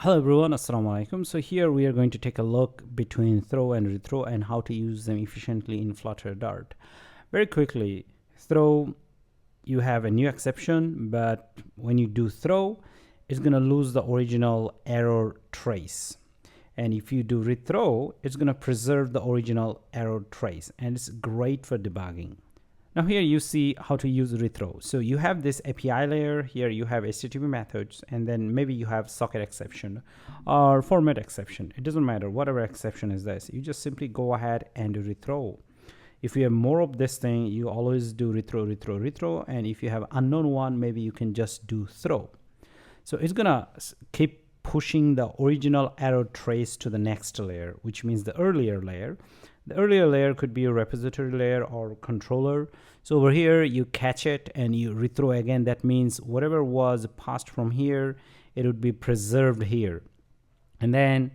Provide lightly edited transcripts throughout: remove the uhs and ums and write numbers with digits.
Hello everyone, Assalamu alaikum. So here we are going to take a look between throw and rethrow and how to use them efficiently in Flutter Dart. Very quickly, throw, you have a new exception, but when you do throw, it's going to lose the original error trace. And if you do rethrow, it's going to preserve the original error trace, and it's great for debugging. Now here you see how to use rethrow. So you have this API layer, here you have HTTP methods, and then maybe you have socket exception or format exception. It doesn't matter, whatever exception is this. You just simply go ahead and do rethrow. If you have more of this thing, you always do rethrow, and if you have unknown one, maybe you can just do throw. So it's gonna keep pushing the original error trace to the next layer, which means the earlier layer. The earlier layer could be a repository layer or controller. So over here, you catch it and you rethrow again. That means whatever was passed from here, it would be preserved here. And then,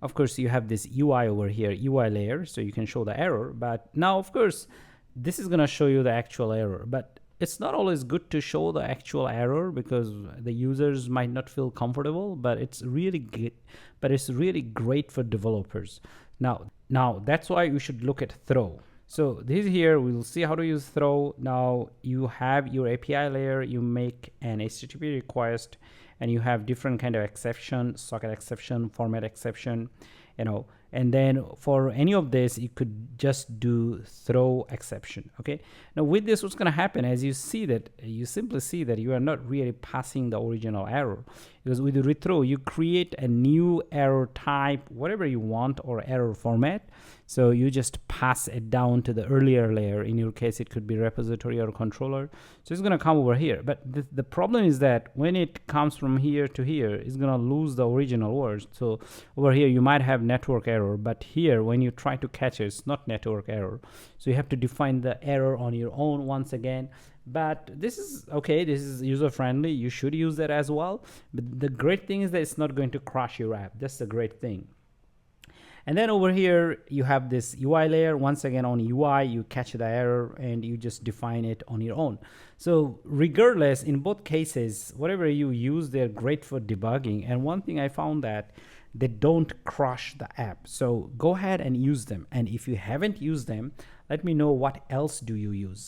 of course, you have this UI over here, UI layer, so you can show the error. But now, of course, this is going to show you the actual error. But it's not always good to show the actual error because the users might not feel comfortable, but it's really good, but it's really great for developers. Now that's why you should look at throw. So this here, we'll see how to use throw. Now you have your API layer, you make an HTTP request, and you have different kind of exception, socket exception, format exception, and then for any of this, you could just do throw exception. Okay. Now with this, what's going to happen, as you see that, you simply see that you are not really passing the original error, because with the rethrow, you create a new error type, whatever you want, or error format. So you just pass it down to the earlier layer. In your case, it could be repository or controller. So it's going to come over here. But the problem is that when it comes from here to here, it's going to lose the original words. So over here, you might have network error, but here, when you try to catch it, it's not network error. So you have to define the error on your own once again. But this is okay, this is user friendly, you should use that as well. But the great thing is that it's not going to crash your app. That's the great thing. And then over here, you have this UI layer. Once again, on UI, you catch the error and you just define it on your own. So regardless, in both cases, whatever you use, they're great for debugging. And one thing I found that they don't crash the app. So go ahead and use them. And if you haven't used them, let me know what else do you use.